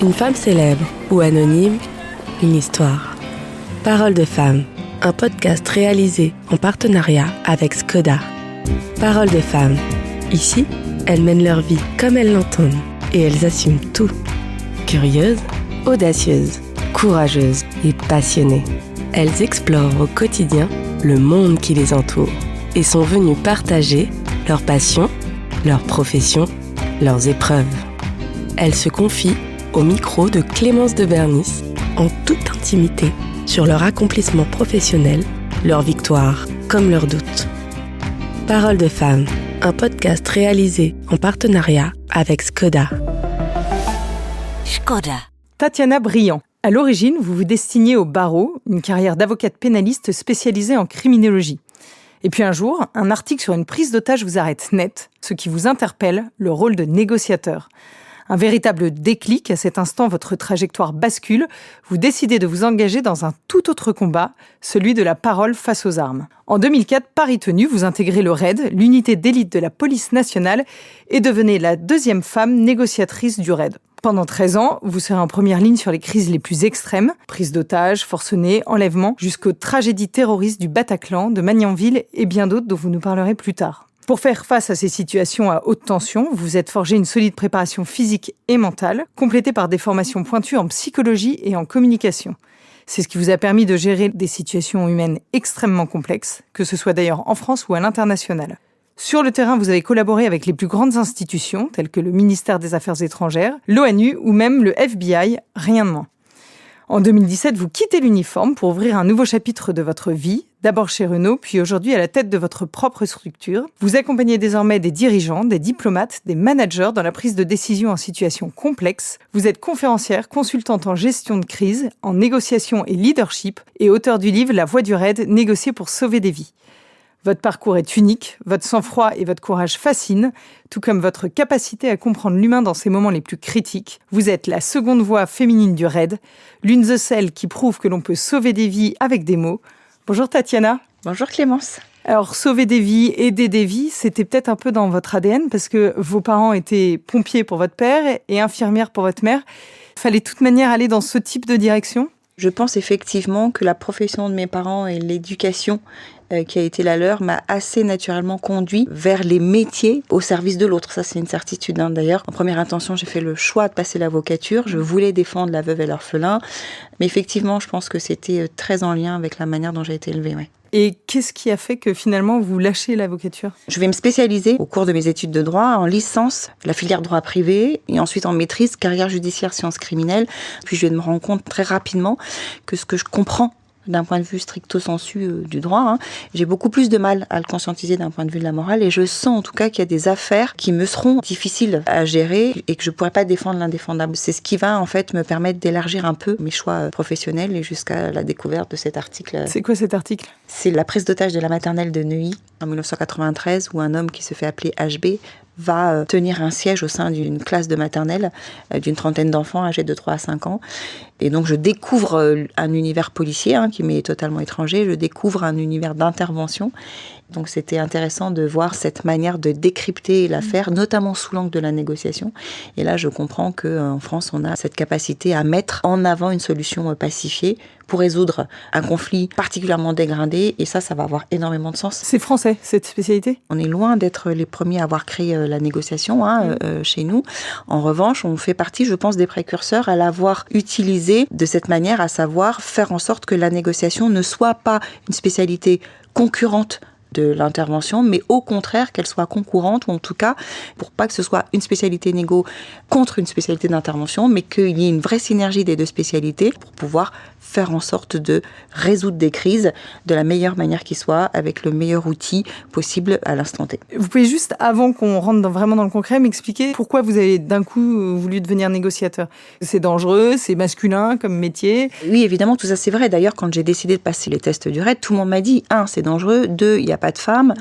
Une femme célèbre ou anonyme, une histoire. Parole de femme, un podcast réalisé en partenariat avec Skoda. Parole de femme. Ici, elles mènent leur vie comme elles l'entendent et elles assument tout. Curieuses, audacieuses, courageuses et passionnées. Elles explorent au quotidien le monde qui les entoure et sont venues partager leurs passions, leurs professions, leurs épreuves. Elles se confient au micro de Clémence de Bernis en toute intimité sur leur accomplissement professionnel, leurs victoires comme leurs doutes. Parole de femme, un podcast réalisé en partenariat avec Skoda. Skoda. Tatiana Briand. À l'origine, vous vous destiniez au barreau, une carrière d'avocate pénaliste spécialisée en criminologie. Et puis un jour, un article sur une prise d'otage vous arrête net, ce qui vous interpelle, le rôle de négociateur. Un véritable déclic, à cet instant, votre trajectoire bascule, vous décidez de vous engager dans un tout autre combat, celui de la parole face aux armes. En 2004, Paris Tenu, vous intégrez le RAID, l'unité d'élite de la police nationale, et devenez la deuxième femme négociatrice du RAID. Pendant 13 ans, vous serez en première ligne sur les crises les plus extrêmes, prise d'otages, forcenés, enlèvements, jusqu'aux tragédies terroristes du Bataclan, de Magnanville et bien d'autres dont vous nous parlerez plus tard. Pour faire face à ces situations à haute tension, vous vous êtes forgé une solide préparation physique et mentale, complétée par des formations pointues en psychologie et en communication. C'est ce qui vous a permis de gérer des situations humaines extrêmement complexes, que ce soit d'ailleurs en France ou à l'international. Sur le terrain, vous avez collaboré avec les plus grandes institutions, telles que le ministère des Affaires étrangères, l'ONU ou même le FBI, rien de moins. En 2017, vous quittez l'uniforme pour ouvrir un nouveau chapitre de votre vie, d'abord chez Renault, puis aujourd'hui à la tête de votre propre structure. Vous accompagnez désormais des dirigeants, des diplomates, des managers dans la prise de décision en situation complexe. Vous êtes conférencière, consultante en gestion de crise, en négociation et leadership, et auteur du livre La Voix du RAID, négocier pour sauver des vies. Votre parcours est unique, votre sang-froid et votre courage fascinent, tout comme votre capacité à comprendre l'humain dans ses moments les plus critiques. Vous êtes la seconde voix féminine du RAID, l'une de celles qui prouve que l'on peut sauver des vies avec des mots. Bonjour Tatiana. Bonjour Clémence. Alors, sauver des vies, aider des vies, c'était peut-être un peu dans votre ADN parce que vos parents étaient pompiers pour votre père et infirmières pour votre mère. Il fallait de toute manière aller dans ce type de direction ? Je pense effectivement que la profession de mes parents et l'éducation qui a été la leur m'a assez naturellement conduit vers les métiers au service de l'autre. Ça, c'est une certitude. D'ailleurs, en première intention, j'ai fait le choix de passer l'avocature. Je voulais défendre la veuve et l'orphelin. Mais effectivement, je pense que c'était très en lien avec la manière dont j'ai été élevée. Ouais. Et qu'est-ce qui a fait que finalement vous lâchez l'avocature ? Je vais me spécialiser au cours de mes études de droit en licence, la filière droit privé, et ensuite en maîtrise, carrière judiciaire, sciences criminelles. Puis je vais me rendre compte très rapidement que ce que je comprends d'un point de vue stricto sensu du droit, j'ai beaucoup plus de mal à le conscientiser d'un point de vue de la morale et je sens en tout cas qu'il y a des affaires qui me seront difficiles à gérer et que je ne pourrai pas défendre l'indéfendable. C'est ce qui va en fait me permettre d'élargir un peu mes choix professionnels et jusqu'à la découverte de cet article. C'est quoi cet article ? C'est la prise d'otage de la maternelle de Neuilly en 1993 où un homme qui se fait appeler HB va tenir un siège au sein d'une classe de maternelle d'une trentaine d'enfants âgés de 3 à 5 ans. Et donc je découvre un univers policier qui m'est totalement étranger, je découvre un univers d'intervention. Donc c'était intéressant de voir cette manière de décrypter l'affaire, notamment sous l'angle de la négociation. Et là, je comprends qu'en France, on a cette capacité à mettre en avant une solution pacifiée pour résoudre un conflit particulièrement dégradé. Et ça va avoir énormément de sens. C'est français, cette spécialité ? On est loin d'être les premiers à avoir créé la négociation chez nous. En revanche, on fait partie, je pense, des précurseurs à l'avoir utilisée de cette manière, à savoir faire en sorte que la négociation ne soit pas une spécialité concurrente de l'intervention, mais au contraire qu'elle soit concurrente, ou en tout cas, pour pas que ce soit une spécialité négo contre une spécialité d'intervention, mais qu'il y ait une vraie synergie des deux spécialités pour pouvoir faire en sorte de résoudre des crises de la meilleure manière qui soit, avec le meilleur outil possible à l'instant T. Vous pouvez juste, avant qu'on rentre vraiment dans le concret, m'expliquer pourquoi vous avez d'un coup voulu devenir négociateur ? C'est dangereux, c'est masculin comme métier ? Oui, évidemment, tout ça c'est vrai. D'ailleurs, quand j'ai décidé de passer les tests du RAID, tout le monde m'a dit 1, c'est dangereux, 2, il n'y a pas de femme,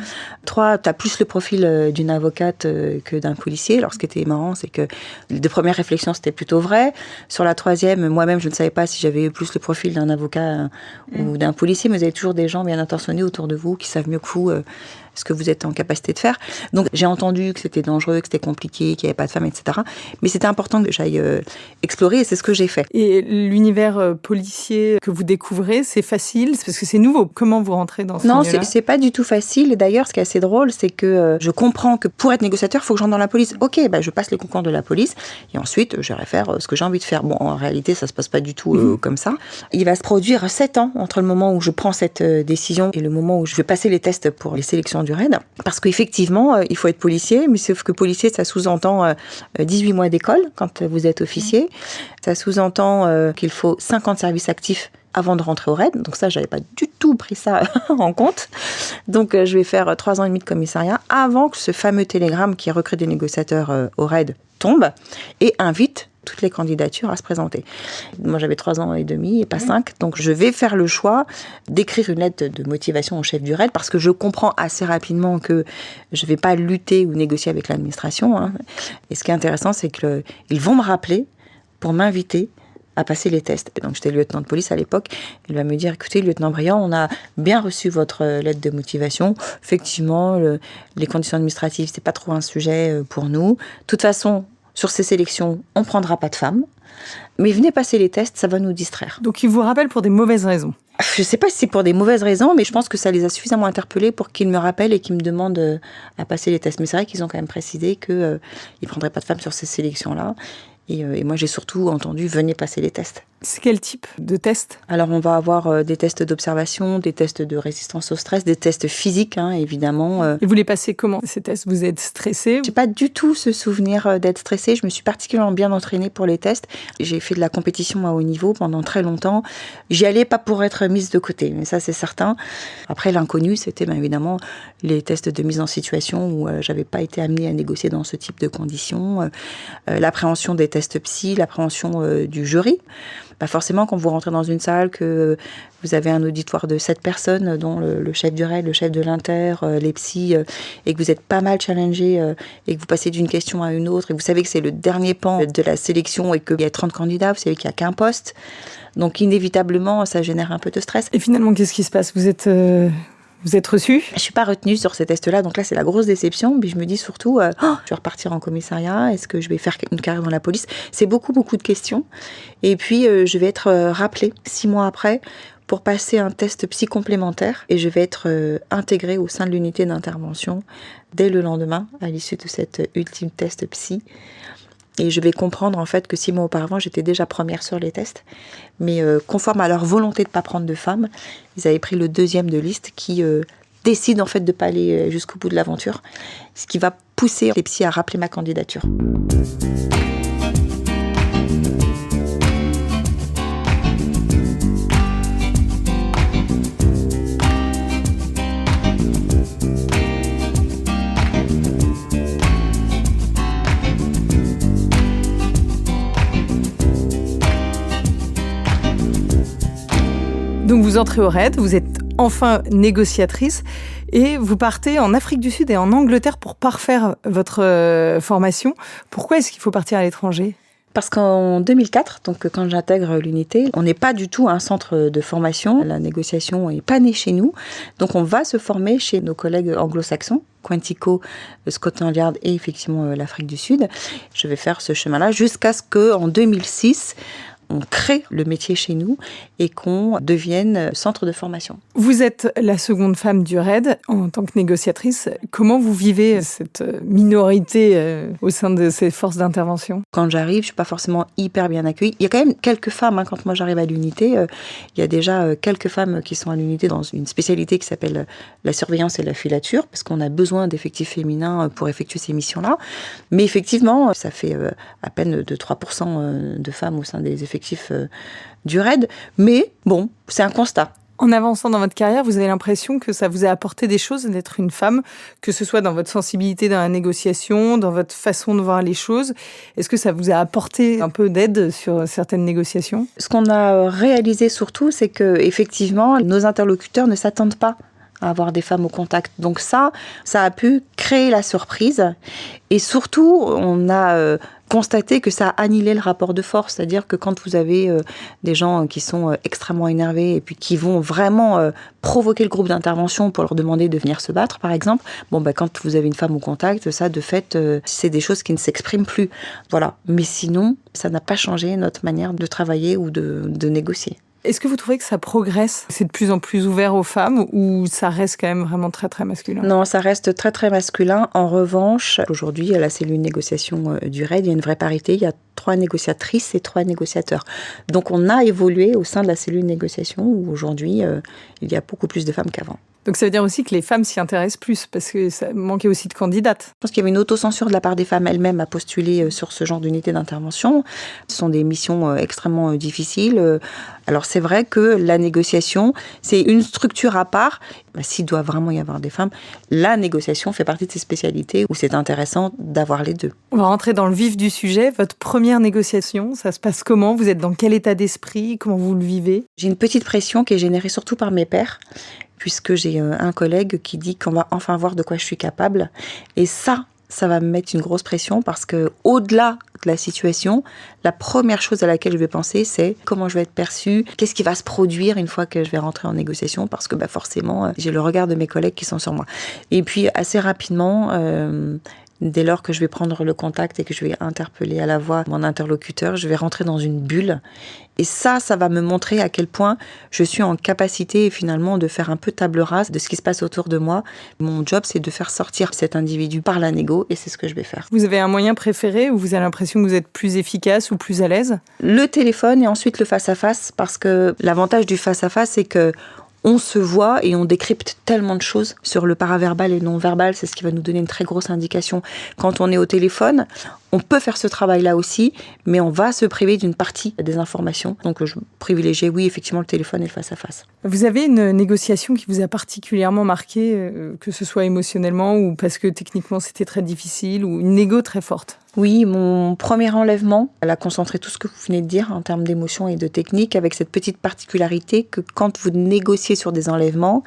3, tu as plus le profil d'une avocate que d'un policier. Alors, ce qui était marrant, c'est que les deux premières réflexions, c'était plutôt vrai. Sur la troisième, moi-même, je ne savais pas si j'avais plus le profil d'un avocat ou d'un policier, mais vous avez toujours des gens bien intentionnés autour de vous qui savent mieux que vous ce que vous êtes en capacité de faire. Donc j'ai entendu que c'était dangereux, que c'était compliqué, qu'il n'y avait pas de femmes, etc. Mais c'était important que j'aille explorer et c'est ce que j'ai fait. Et l'univers policier que vous découvrez, c'est facile parce que c'est nouveau. Comment vous rentrez dans ce milieu-là ? Non, c'est pas du tout facile. Et d'ailleurs, ce qui est assez drôle, c'est que je comprends que pour être négociateur, il faut que j'entre dans la police. Ok, je passe les concours de la police et ensuite, j'irai faire ce que j'ai envie de faire. Bon, en réalité, ça se passe pas du tout comme ça. Il va se produire 7 ans entre le moment où je prends cette décision et le moment où je vais passer les tests pour les sélections du RAID. Parce qu'effectivement, il faut être policier, mais sauf que policier, ça sous-entend 18 mois d'école quand vous êtes officier. Ça sous-entend qu'il faut 50 services actifs avant de rentrer au RAID. Donc ça, j'avais pas du tout pris ça en compte. Donc je vais faire 3 ans et demi de commissariat avant que ce fameux télégramme qui recrute des négociateurs au RAID tombe et invite toutes les candidatures à se présenter. Moi, j'avais 3 ans et demi et pas 5. Donc, je vais faire le choix d'écrire une lettre de motivation au chef du RAID parce que je comprends assez rapidement que je ne vais pas lutter ou négocier avec l'administration. Et ce qui est intéressant, c'est qu'ils vont me rappeler pour m'inviter à passer les tests. Et donc, j'étais lieutenant de police à l'époque. Il va me dire, écoutez, lieutenant Briand, on a bien reçu votre lettre de motivation. Effectivement, les conditions administratives, c'est pas trop un sujet pour nous. De toute façon, sur ces sélections, on ne prendra pas de femmes. Mais venez passer les tests, ça va nous distraire. Donc, ils vous rappellent pour des mauvaises raisons. Je ne sais pas si c'est pour des mauvaises raisons, mais je pense que ça les a suffisamment interpellés pour qu'ils me rappellent et qu'ils me demandent à passer les tests. Mais c'est vrai qu'ils ont quand même précisé qu'ils ne prendraient pas de femmes sur ces sélections-là. Et moi, j'ai surtout entendu « venez passer les tests ». C'est quel type de test ? Alors, on va avoir des tests d'observation, des tests de résistance au stress, des tests physiques, évidemment. Et vous les passez comment, ces tests ? Vous êtes stressé ? J'ai pas du tout ce souvenir d'être stressée. Je me suis particulièrement bien entraînée pour les tests. J'ai fait de la compétition à haut niveau pendant très longtemps. J'y allais pas pour être mise de côté, mais ça, c'est certain. Après, l'inconnu, c'était bien évidemment les tests de mise en situation où j'avais pas été amenée à négocier dans ce type de conditions. L'appréhension des tests psy, l'appréhension du jury. Forcément, quand vous rentrez dans une salle, que vous avez un auditoire de 7 personnes, dont le chef du RAID, le chef de l'Inter, les psys, et que vous êtes pas mal challengé, et que vous passez d'une question à une autre, et que vous savez que c'est le dernier pan de la sélection, et qu'il y a 30 candidats, vous savez qu'il n'y a qu'un poste. Donc, inévitablement, ça génère un peu de stress. Et finalement, qu'est-ce qui se passe ? Vous êtes reçu ? Je suis pas retenue sur ces tests-là, donc là c'est la grosse déception. Puis je me dis surtout, je vais repartir en commissariat, est-ce que je vais faire une carrière dans la police ? C'est beaucoup de questions. Et puis je vais être rappelée 6 mois après pour passer un test psy complémentaire et je vais être intégrée au sein de l'unité d'intervention dès le lendemain, à l'issue de cet ultime test psy. Et je vais comprendre en fait que 6 mois auparavant, j'étais déjà première sur les tests. Mais conforme à leur volonté de ne pas prendre de femmes, ils avaient pris le 2e de liste qui décide en fait de ne pas aller jusqu'au bout de l'aventure. Ce qui va pousser les psys à rappeler ma candidature. Donc vous entrez au RAID, vous êtes enfin négociatrice et vous partez en Afrique du Sud et en Angleterre pour parfaire votre formation. Pourquoi est-ce qu'il faut partir à l'étranger ? Parce qu'en 2004, donc quand j'intègre l'unité, on n'est pas du tout un centre de formation. La négociation n'est pas née chez nous. Donc on va se former chez nos collègues anglo-saxons, Quantico, Scotland Yard et effectivement l'Afrique du Sud. Je vais faire ce chemin-là jusqu'à ce qu'en 2006, on crée le métier chez nous et qu'on devienne centre de formation. Vous êtes la seconde femme du RAID en tant que négociatrice. Comment vous vivez cette minorité au sein de ces forces d'intervention ? Quand j'arrive, je ne suis pas forcément hyper bien accueillie. Il y a quand même quelques femmes. Quand moi j'arrive à l'unité, il y a déjà quelques femmes qui sont à l'unité dans une spécialité qui s'appelle la surveillance et la filature, parce qu'on a besoin d'effectifs féminins pour effectuer ces missions-là. Mais effectivement, ça fait à peine de 3% de femmes au sein des effectifs du RAID, mais bon, c'est un constat. En avançant dans votre carrière, vous avez l'impression que ça vous a apporté des choses d'être une femme, que ce soit dans votre sensibilité dans la négociation, dans votre façon de voir les choses. Est-ce que ça vous a apporté un peu d'aide sur certaines négociations ? Ce qu'on a réalisé surtout, c'est que effectivement, nos interlocuteurs ne s'attendent pas à avoir des femmes au contact. Donc ça a pu créer la surprise. Et surtout, on a constaté que ça a annihilé le rapport de force. C'est-à-dire que quand vous avez des gens qui sont extrêmement énervés et puis qui vont vraiment provoquer le groupe d'intervention pour leur demander de venir se battre, par exemple, quand vous avez une femme au contact, ça, de fait, c'est des choses qui ne s'expriment plus. Voilà. Mais sinon, ça n'a pas changé notre manière de travailler ou de négocier. Est-ce que vous trouvez que ça progresse ? C'est de plus en plus ouvert aux femmes ou ça reste quand même vraiment très très masculin ? Non, ça reste très très masculin. En revanche, aujourd'hui, à la cellule négociation du RAID, il y a une vraie parité. Il y a 3 négociatrices et 3 négociateurs. Donc on a évolué au sein de la cellule négociation où aujourd'hui, il y a beaucoup plus de femmes qu'avant. Donc ça veut dire aussi que les femmes s'y intéressent plus, parce que ça manquait aussi de candidates. Je pense qu'il y avait une autocensure de la part des femmes elles-mêmes à postuler sur ce genre d'unité d'intervention. Ce sont des missions extrêmement difficiles. Alors c'est vrai que la négociation, c'est une structure à part. S'il doit vraiment y avoir des femmes, la négociation fait partie de ces spécialités où c'est intéressant d'avoir les deux. On va rentrer dans le vif du sujet. Votre première négociation, ça se passe comment ? Vous êtes dans quel état d'esprit ? Comment vous le vivez ? J'ai une petite pression qui est générée surtout par mes pairs, puisque j'ai un collègue qui dit qu'on va enfin voir de quoi je suis capable. Et ça va me mettre une grosse pression parce que, au-delà de la situation, la première chose à laquelle je vais penser, c'est comment je vais être perçue, qu'est-ce qui va se produire une fois que je vais rentrer en négociation, parce que forcément, j'ai le regard de mes collègues qui sont sur moi. Et puis, assez rapidement, dès lors que je vais prendre le contact et que je vais interpeller à la voix mon interlocuteur, je vais rentrer dans une bulle. Et ça va me montrer à quel point je suis en capacité finalement de faire un peu table rase de ce qui se passe autour de moi. Mon job, c'est de faire sortir cet individu par la négo et c'est ce que je vais faire. Vous avez un moyen préféré où vous avez l'impression que vous êtes plus efficace ou plus à l'aise ? Le téléphone et ensuite le face-à-face, parce que l'avantage du face-à-face, c'est que on se voit et on décrypte tellement de choses sur le paraverbal et le non-verbal. C'est ce qui va nous donner une très grosse indication. Quand on est au téléphone, on peut faire ce travail-là aussi, mais on va se priver d'une partie des informations. Donc je privilégie, oui, effectivement, le téléphone et le face-à-face. Vous avez une négociation qui vous a particulièrement marqué, que ce soit émotionnellement ou parce que techniquement c'était très difficile, ou une négo très forte ? Oui, mon premier enlèvement, elle a concentré tout ce que vous venez de dire en termes d'émotion et de technique, avec cette petite particularité que quand vous négociez sur des enlèvements,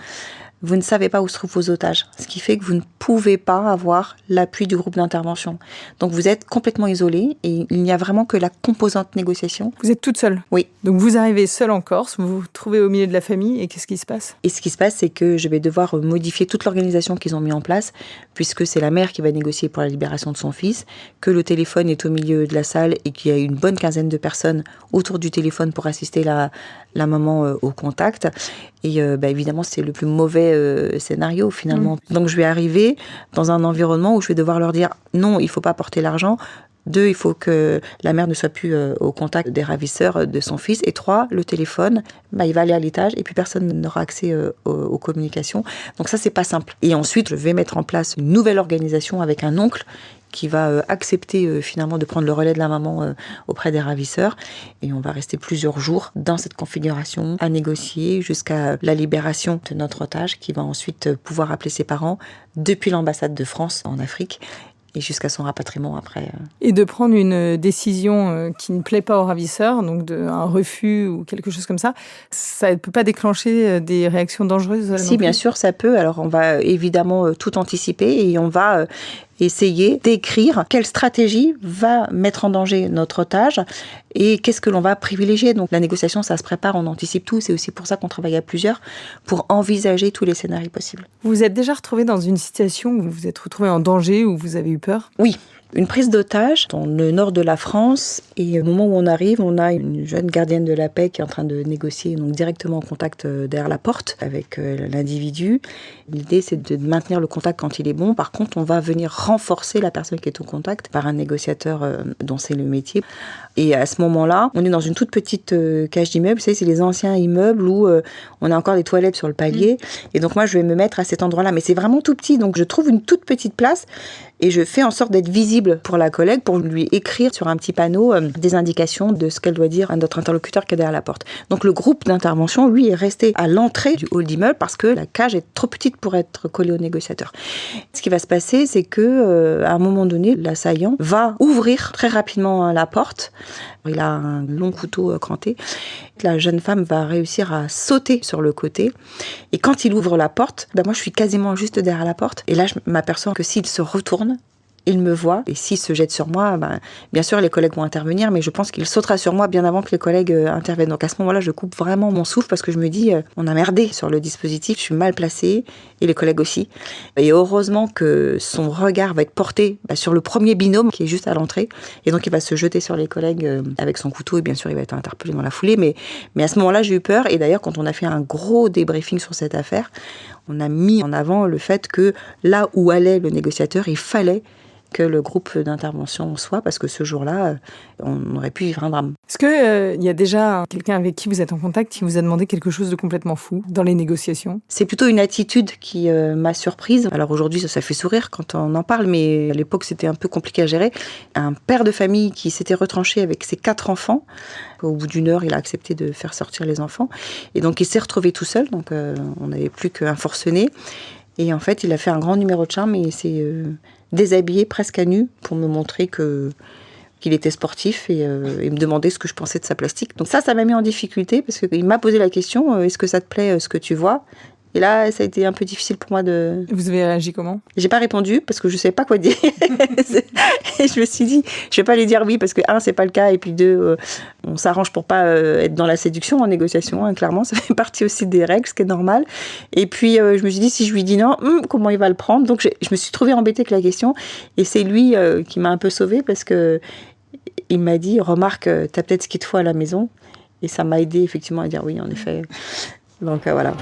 vous ne savez pas où se trouvent vos otages. Ce qui fait que vous ne pouvez pas avoir l'appui du groupe d'intervention. Donc vous êtes complètement isolé et il n'y a vraiment que la composante négociation. Vous êtes toute seule ? Oui. Donc vous arrivez seule en Corse, vous vous trouvez au milieu de la famille et qu'est-ce qui se passe ? Et ce qui se passe, c'est que je vais devoir modifier toute l'organisation qu'ils ont mis en place, puisque c'est la mère qui va négocier pour la libération de son fils, que le téléphone est au milieu de la salle et qu'il y a une bonne quinzaine de personnes autour du téléphone pour assister la maman au contact. Et évidemment, c'est le plus mauvais scénario finalement. Donc je vais arriver dans un environnement où je vais devoir leur dire non, il ne faut pas porter l'argent. 2, il faut que la mère ne soit plus au contact des ravisseurs de son fils. Et 3, le téléphone, il va aller à l'étage et puis personne n'aura accès aux communications. Donc ça, c'est pas simple. Et ensuite, je vais mettre en place une nouvelle organisation avec un oncle qui va accepter finalement de prendre le relais de la maman auprès des ravisseurs. Et on va rester plusieurs jours dans cette configuration à négocier jusqu'à la libération de notre otage qui va ensuite pouvoir appeler ses parents depuis l'ambassade de France en Afrique et jusqu'à son rapatriement après. Et de prendre une décision qui ne plaît pas aux ravisseurs, donc un refus ou quelque chose comme ça ne peut pas déclencher des réactions dangereuses ? Si, bien sûr, ça peut. Alors on va évidemment tout anticiper et on va essayer d'écrire quelle stratégie va mettre en danger notre otage et qu'est-ce que l'on va privilégier. Donc la négociation, ça se prépare, on anticipe tout. C'est aussi pour ça qu'on travaille à plusieurs, pour envisager tous les scénarios possibles. Vous vous êtes déjà retrouvé dans une situation où vous vous êtes retrouvé en danger, où vous avez eu peur ? Oui. Une prise d'otage dans le nord de la France et au moment où on arrive, on a une jeune gardienne de la paix qui est en train de négocier donc directement en contact derrière la porte avec l'individu. L'idée, c'est de maintenir le contact quand il est bon. Par contre, on va venir renforcer la personne qui est au contact par un négociateur dont c'est le métier. Et à ce moment-là, on est dans une toute petite cage d'immeuble. Vous savez, c'est les anciens immeubles où on a encore des toilettes sur le palier. Et donc moi, je vais me mettre à cet endroit-là. Mais c'est vraiment tout petit. Donc je trouve une toute petite place et je fais en sorte d'être visible lisible pour la collègue, pour lui écrire sur un petit panneau des indications de ce qu'elle doit dire à notre interlocuteur qui est derrière la porte. Donc le groupe d'intervention, lui, est resté à l'entrée du hall d'immeuble parce que la cage est trop petite pour être collée au négociateur. Ce qui va se passer, c'est que à un moment donné, l'assaillant va ouvrir très rapidement la porte. Il a un long couteau cranté. La jeune femme va réussir à sauter sur le côté. Et quand il ouvre la porte, moi je suis quasiment juste derrière la porte. Et là, je m'aperçois que s'il se retourne, il me voit, et s'il se jette sur moi, bien sûr, les collègues vont intervenir, mais je pense qu'il sautera sur moi bien avant que les collègues interviennent. Donc à ce moment-là, je coupe vraiment mon souffle parce que je me dis, on a merdé sur le dispositif, je suis mal placée, et les collègues aussi. Et heureusement que son regard va être porté sur le premier binôme qui est juste à l'entrée, et donc il va se jeter sur les collègues avec son couteau, et bien sûr, il va être interpellé dans la foulée. Mais à ce moment-là, j'ai eu peur, et d'ailleurs, quand on a fait un gros débriefing sur cette affaire, on a mis en avant le fait que là où allait le négociateur, il fallait que le groupe d'intervention soit, parce que ce jour-là, on aurait pu vivre un drame. Est-ce qu'il y a déjà quelqu'un avec qui vous êtes en contact qui vous a demandé quelque chose de complètement fou dans les négociations ? C'est plutôt une attitude qui m'a surprise. Alors aujourd'hui, ça fait sourire quand on en parle, mais à l'époque, c'était un peu compliqué à gérer. Un père de famille qui s'était retranché avec ses 4 enfants. Au bout d'une heure, il a accepté de faire sortir les enfants. Et donc, il s'est retrouvé tout seul. Donc, on n'avait plus qu'un forcené. Et en fait, il a fait un grand numéro de charme et s'est déshabillé presque à nu pour me montrer qu'il était sportif et me demandait ce que je pensais de sa plastique. Donc ça m'a mis en difficulté parce qu'il m'a posé la question, est-ce que ça te plaît ce que tu vois ? Et là, ça a été un peu difficile pour moi de... Vous avez réagi comment ? J'ai pas répondu parce que je savais pas quoi dire. Et je me suis dit, je vais pas lui dire oui parce que 1, c'est pas le cas, et puis 2, on s'arrange pour pas être dans la séduction en négociation, hein, clairement, ça fait partie aussi des règles, ce qui est normal. Et puis je me suis dit, si je lui dis non, comment il va le prendre ? Donc je me suis trouvée embêtée avec la question, et c'est lui qui m'a un peu sauvée parce que il m'a dit, remarque, t'as peut-être ce qu'il te faut à la maison, et ça m'a aidée effectivement à dire oui, en effet. Donc voilà.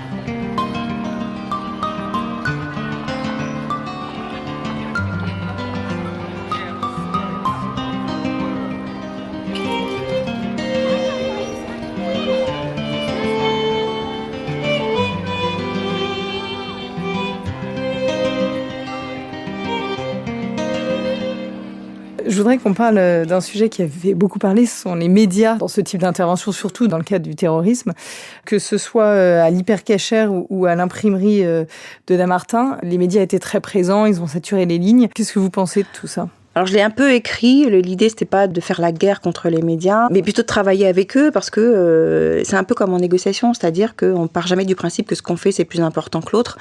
Je voudrais qu'on parle d'un sujet qui a fait beaucoup parler, ce sont les médias dans ce type d'intervention, surtout dans le cadre du terrorisme. Que ce soit à l'hypercachère ou à l'imprimerie de Dammartin, les médias étaient très présents, ils ont saturé les lignes. Qu'est-ce que vous pensez de tout ça ? Alors je l'ai un peu écrit, l'idée c'était pas de faire la guerre contre les médias, mais plutôt de travailler avec eux parce que c'est un peu comme en négociation, c'est-à-dire qu'on part jamais du principe que ce qu'on fait c'est plus important que l'autre.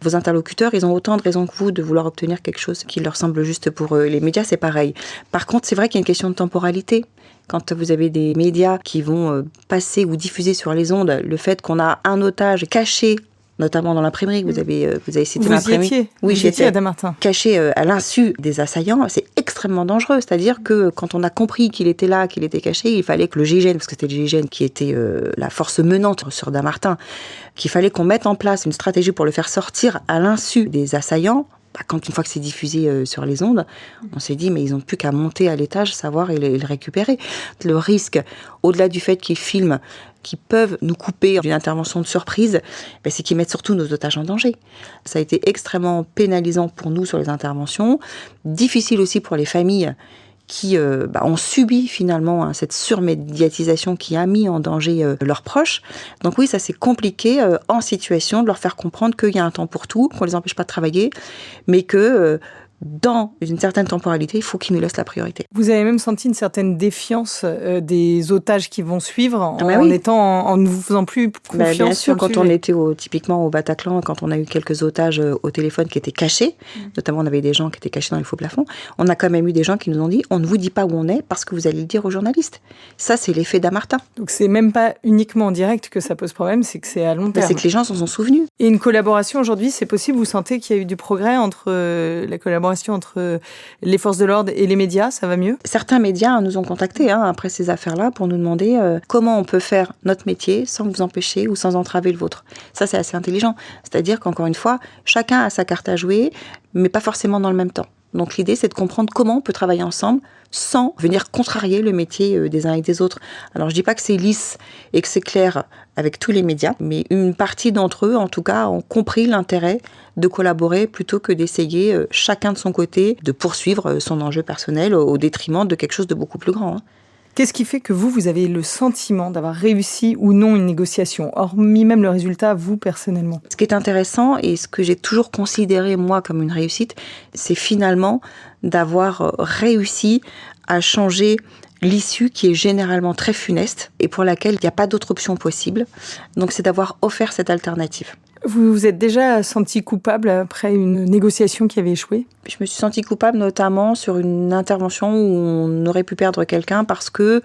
Vos interlocuteurs, ils ont autant de raisons que vous de vouloir obtenir quelque chose qui leur semble juste pour eux. Les médias c'est pareil. Par contre c'est vrai qu'il y a une question de temporalité. Quand vous avez des médias qui vont passer ou diffuser sur les ondes le fait qu'on a un otage caché, notamment dans l'imprimerie, vous avez cité l'imprimerie. Oui, j'y étais à Dammartin. Caché à l'insu des assaillants, c'est extrêmement dangereux. C'est-à-dire que quand on a compris qu'il était là, qu'il était caché, il fallait que le GIGN, parce que c'était le GIGN qui était la force menante sur Dammartin, qu'il fallait qu'on mette en place une stratégie pour le faire sortir à l'insu des assaillants. Quand une fois que c'est diffusé sur les ondes, on s'est dit, mais ils n'ont plus qu'à monter à l'étage, savoir et le récupérer. Le risque, au-delà du fait qu'ils filment, qui peuvent nous couper d'une intervention de surprise, c'est qu'ils mettent surtout nos otages en danger. Ça a été extrêmement pénalisant pour nous sur les interventions, difficile aussi pour les familles qui ont subi finalement cette surmédiatisation qui a mis en danger leurs proches. Donc oui, ça c'est compliqué en situation de leur faire comprendre qu'il y a un temps pour tout, qu'on les empêche pas de travailler, mais que dans une certaine temporalité, il faut qu'ils nous laissent la priorité. Vous avez même senti une certaine défiance des otages qui vont suivre en ne vous faisant plus confiance. Bien sûr, quand on était typiquement au Bataclan, quand on a eu quelques otages au téléphone qui étaient cachés, notamment on avait des gens qui étaient cachés dans les faux plafonds, on a quand même eu des gens qui nous ont dit on ne vous dit pas où on est parce que vous allez le dire aux journalistes. Ça, c'est l'effet Dammartin. Donc c'est même pas uniquement en direct que ça pose problème, c'est que c'est à long terme. C'est que les gens s'en sont souvenus. Et une collaboration aujourd'hui, c'est possible ? Vous sentez qu'il y a eu du progrès entre la collaboration entre les forces de l'ordre et les médias, ça va mieux ? Certains médias nous ont contactés après ces affaires-là pour nous demander comment on peut faire notre métier sans vous empêcher ou sans entraver le vôtre. Ça, c'est assez intelligent. C'est-à-dire qu'encore une fois, chacun a sa carte à jouer, mais pas forcément dans le même temps. Donc l'idée, c'est de comprendre comment on peut travailler ensemble sans venir contrarier le métier des uns et des autres. Alors je dis pas que c'est lisse et que c'est clair avec tous les médias, mais une partie d'entre eux, en tout cas, ont compris l'intérêt de collaborer plutôt que d'essayer, chacun de son côté, de poursuivre son enjeu personnel au détriment de quelque chose de beaucoup plus grand. Qu'est-ce qui fait que vous avez le sentiment d'avoir réussi ou non une négociation, hormis même le résultat, vous, personnellement? Ce qui est intéressant et ce que j'ai toujours considéré, moi, comme une réussite, c'est finalement d'avoir réussi à changer l'issue qui est généralement très funeste et pour laquelle il n'y a pas d'autre option possible. Donc, c'est d'avoir offert cette alternative. Vous vous êtes déjà senti coupable après une négociation qui avait échoué? Je me suis sentie coupable notamment sur une intervention où on aurait pu perdre quelqu'un parce que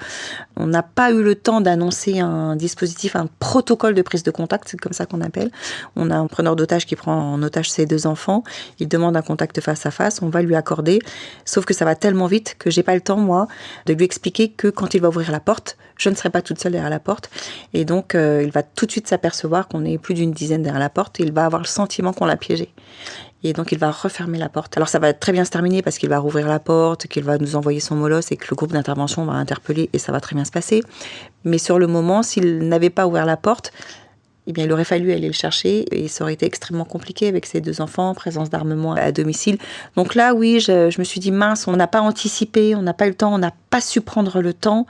on n'a pas eu le temps d'annoncer un dispositif, un protocole de prise de contact, c'est comme ça qu'on appelle. On a un preneur d'otage qui prend en otage ses 2 enfants, il demande un contact face à face, on va lui accorder, sauf que ça va tellement vite que j'ai pas le temps, moi, de lui expliquer que quand il va ouvrir la porte, je ne serai pas toute seule derrière la porte. Et donc, il va tout de suite s'apercevoir qu'on est plus d'une dizaine derrière la porte et il va avoir le sentiment qu'on l'a piégé. Et donc, il va refermer la porte. Alors, ça va très bien se terminer parce qu'il va rouvrir la porte, qu'il va nous envoyer son molosse et que le groupe d'intervention va interpeller et ça va très bien se passer. Mais sur le moment, s'il n'avait pas ouvert la porte, eh bien, il aurait fallu aller le chercher et ça aurait été extrêmement compliqué avec ses 2 enfants, présence d'armement à domicile. Donc là, oui, je me suis dit, mince, on n'a pas anticipé, on n'a pas eu le temps, on n'a pas su prendre le temps.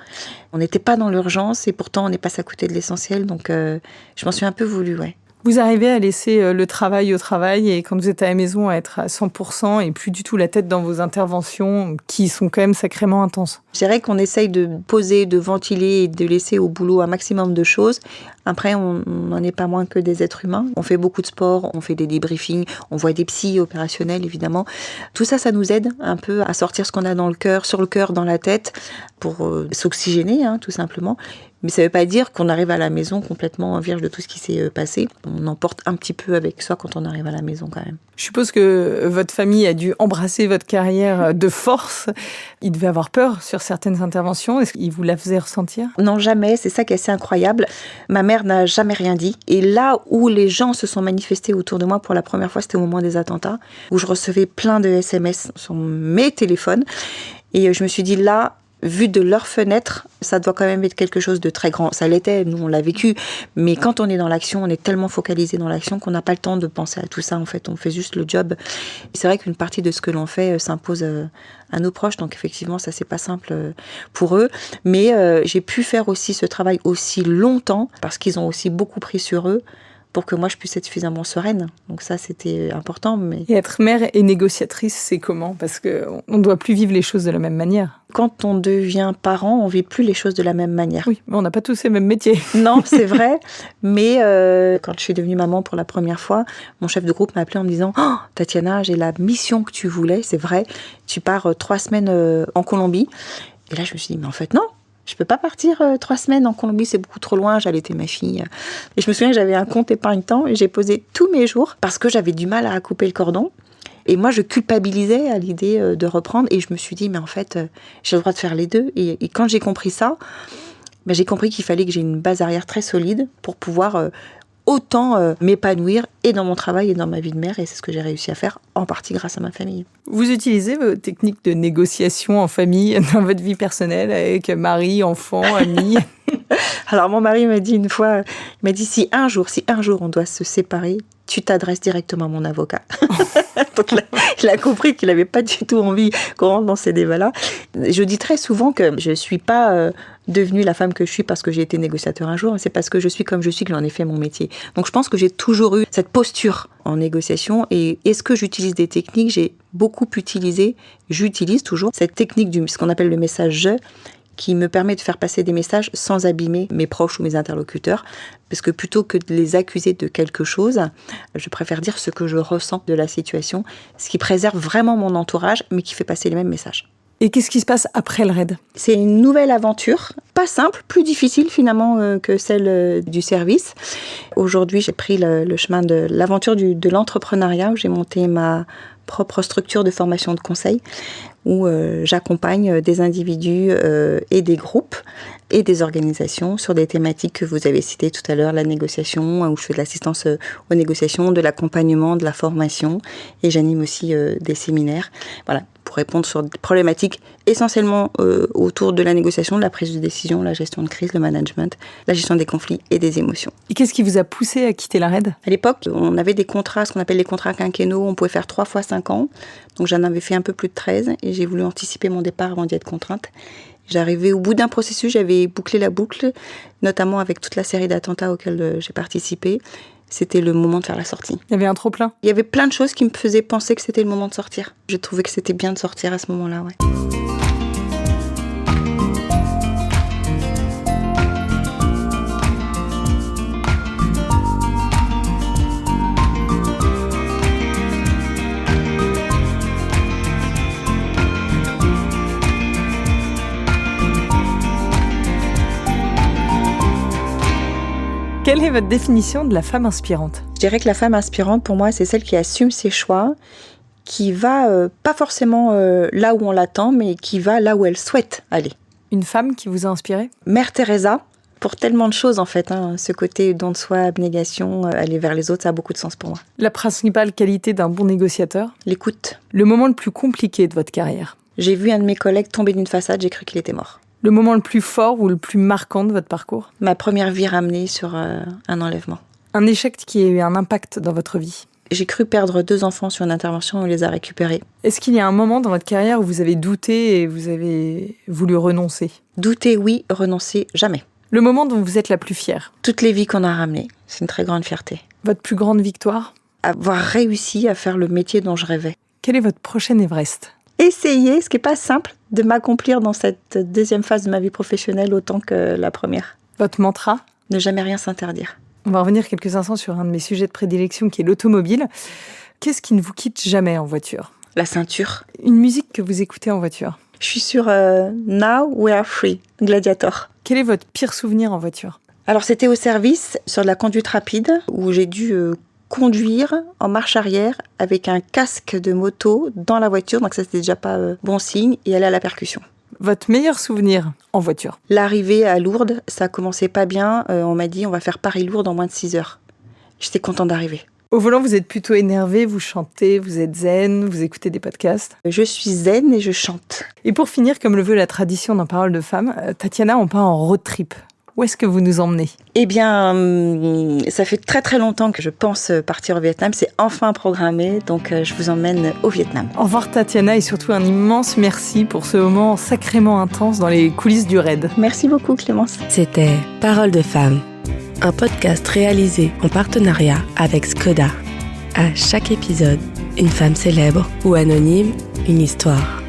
On n'était pas dans l'urgence et pourtant, on est passé à côté de l'essentiel. Donc, je m'en suis un peu voulu, ouais. Vous arrivez à laisser le travail au travail et quand vous êtes à la maison à être à 100% et plus du tout la tête dans vos interventions qui sont quand même sacrément intenses. Je dirais qu'on essaye de poser, de ventiler et de laisser au boulot un maximum de choses. Après, on n'en est pas moins que des êtres humains. On fait beaucoup de sport, on fait des débriefings, on voit des psys opérationnels évidemment. Tout ça, ça nous aide un peu à sortir ce qu'on a dans le cœur, sur le cœur, dans la tête, pour s'oxygéner tout simplement. Mais ça ne veut pas dire qu'on arrive à la maison complètement vierge de tout ce qui s'est passé. On emporte un petit peu avec soi quand on arrive à la maison quand même. Je suppose que votre famille a dû embrasser votre carrière de force. Ils devaient avoir peur sur certaines interventions. Est-ce qu'ils vous la faisaient ressentir? Non, jamais. C'est ça qui est assez incroyable. Ma mère n'a jamais rien dit. Et là où les gens se sont manifestés autour de moi pour la première fois, c'était au moment des attentats, où je recevais plein de SMS sur mes téléphones. Et je me suis dit, là, vu de leur fenêtre, ça doit quand même être quelque chose de très grand. Ça l'était, nous on l'a vécu, mais quand on est dans l'action, on est tellement focalisé dans l'action qu'on n'a pas le temps de penser à tout ça. En fait, on fait juste le job. Et c'est vrai qu'une partie de ce que l'on fait s'impose à nos proches, donc effectivement, ça c'est pas simple pour eux. Mais j'ai pu faire aussi ce travail aussi longtemps parce qu'ils ont aussi beaucoup pris sur eux pour que moi je puisse être suffisamment sereine. Donc ça, c'était important. Mais... Et être mère et négociatrice, c'est comment? Parce qu'on ne doit plus vivre les choses de la même manière. Quand on devient parent, on ne vit plus les choses de la même manière. Oui, mais on n'a pas tous les mêmes métiers. Non, c'est vrai. Mais quand je suis devenue maman pour la première fois, mon chef de groupe m'a appelée en me disant « Oh, Tatiana, j'ai la mission que tu voulais, c'est vrai. Tu pars 3 semaines en Colombie. » Et là, je me suis dit « Mais en fait, non. Je peux pas partir 3 semaines en Colombie, c'est beaucoup trop loin, j'allaitais ma fille. » Et je me souviens que j'avais un compte épargne-temps et j'ai posé tous mes jours parce que j'avais du mal à couper le cordon. Et moi, je culpabilisais à l'idée de reprendre et je me suis dit, mais en fait, j'ai le droit de faire les deux. Et quand j'ai compris ça, j'ai compris qu'il fallait que j'ai une base arrière très solide pour pouvoir autant m'épanouir et dans mon travail et dans ma vie de mère. Et c'est ce que j'ai réussi à faire, en partie grâce à ma famille. Vous utilisez vos techniques de négociation en famille dans votre vie personnelle avec mari, enfants, amis? Alors mon mari m'a dit une fois, il m'a dit si un jour on doit se séparer, tu t'adresses directement à mon avocat. Donc là, il a compris qu'il n'avait pas du tout envie qu'on rentre dans ces débats-là. Je dis très souvent que je ne suis pas devenue la femme que je suis parce que j'ai été négociateur un jour, c'est parce que je suis comme je suis que j'en ai fait mon métier. Donc je pense que j'ai toujours eu cette posture en négociation. Et est-ce que j'utilise des techniques? J'ai beaucoup utilisé, j'utilise toujours cette technique ce qu'on appelle le message « je », qui me permet de faire passer des messages sans abîmer mes proches ou mes interlocuteurs. Parce que plutôt que de les accuser de quelque chose, je préfère dire ce que je ressens de la situation, ce qui préserve vraiment mon entourage, mais qui fait passer les mêmes messages. Et qu'est-ce qui se passe après le raid? C'est une nouvelle aventure, pas simple, plus difficile finalement que celle du service. Aujourd'hui, j'ai pris le chemin de l'aventure de l'entrepreneuriat, où j'ai monté ma propre structure de formation de conseil, où j'accompagne des individus et des groupes et des organisations sur des thématiques que vous avez citées tout à l'heure, la négociation, où je fais de l'assistance aux négociations, de l'accompagnement, de la formation, et j'anime aussi des séminaires. Voilà, pour répondre sur des problématiques essentiellement autour de la négociation, de la prise de décision, la gestion de crise, le management, la gestion des conflits et des émotions. Et qu'est-ce qui vous a poussé à quitter la RAID ? À l'époque, on avait des contrats, ce qu'on appelle les contrats quinquennaux, on pouvait faire 3 fois 5 ans. Donc j'en avais fait un peu plus de 13 et j'ai voulu anticiper mon départ avant d'y être contrainte. J'arrivais au bout d'un processus, j'avais bouclé la boucle, notamment avec toute la série d'attentats auxquels j'ai participé. C'était le moment de faire la sortie. Il y avait un trop-plein ? Il y avait plein de choses qui me faisaient penser que c'était le moment de sortir. Je trouvais que c'était bien de sortir à ce moment-là, ouais. Quelle est votre définition de la femme inspirante ? Je dirais que la femme inspirante, pour moi, c'est celle qui assume ses choix, qui va pas forcément là où on l'attend, mais qui va là où elle souhaite aller. Une femme qui vous a inspiré ? Mère Teresa, pour tellement de choses en fait, ce côté don de soi, abnégation, aller vers les autres, ça a beaucoup de sens pour moi. La principale qualité d'un bon négociateur ? L'écoute. Le moment le plus compliqué de votre carrière ? J'ai vu un de mes collègues tomber d'une façade, j'ai cru qu'il était mort. Le moment le plus fort ou le plus marquant de votre parcours ? Ma première vie ramenée sur un enlèvement. Un échec qui a eu un impact dans votre vie ? J'ai cru perdre 2 enfants sur une intervention, on les a récupérés. Est-ce qu'il y a un moment dans votre carrière où vous avez douté et vous avez voulu renoncer ? Douter, oui, renoncer, jamais. Le moment dont vous êtes la plus fière ? Toutes les vies qu'on a ramenées, c'est une très grande fierté. Votre plus grande victoire ? Avoir réussi à faire le métier dont je rêvais. Quel est votre prochain Everest ? Essayer, ce qui n'est pas simple, de m'accomplir dans cette deuxième phase de ma vie professionnelle autant que la première. Votre mantra ? Ne jamais rien s'interdire. On va revenir quelques instants sur un de mes sujets de prédilection qui est l'automobile. Qu'est-ce qui ne vous quitte jamais en voiture ? La ceinture. Une musique que vous écoutez en voiture ? Je suis sur Now We Are Free, Gladiator. Quel est votre pire souvenir en voiture ? Alors c'était au service, sur de la conduite rapide, où j'ai dû conduire en marche arrière avec un casque de moto dans la voiture, donc ça c'était déjà pas bon signe, et aller à la percussion. Votre meilleur souvenir en voiture ? L'arrivée à Lourdes, ça commençait pas bien, on m'a dit on va faire Paris-Lourdes en moins de 6 heures. J'étais contente d'arriver. Au volant, vous êtes plutôt énervé, vous chantez, vous êtes zen, vous écoutez des podcasts. Je suis zen et je chante. Et pour finir, comme le veut la tradition dans Parole de femme, Tatiana, on part en road trip. Où est-ce que vous nous emmenez ? Eh bien, ça fait très très longtemps que je pense partir au Vietnam. C'est enfin programmé, donc je vous emmène au Vietnam. Au revoir Tatiana et surtout un immense merci pour ce moment sacrément intense dans les coulisses du raid. Merci beaucoup Clémence. C'était Parole de femme, un podcast réalisé en partenariat avec Skoda. À chaque épisode, une femme célèbre ou anonyme, une histoire.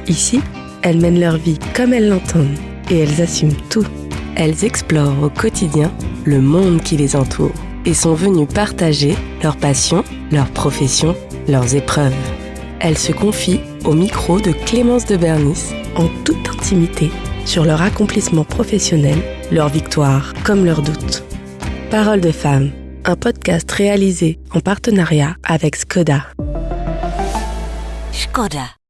Ici, elles mènent leur vie comme elles l'entendent et elles assument tout. Elles explorent au quotidien le monde qui les entoure et sont venues partager leurs passions, leurs professions, leurs épreuves. Elles se confient au micro de Clémence de Bernis en toute intimité sur leur accomplissement professionnel, leurs victoires comme leurs doutes. Parole de femme, un podcast réalisé en partenariat avec Skoda. Skoda.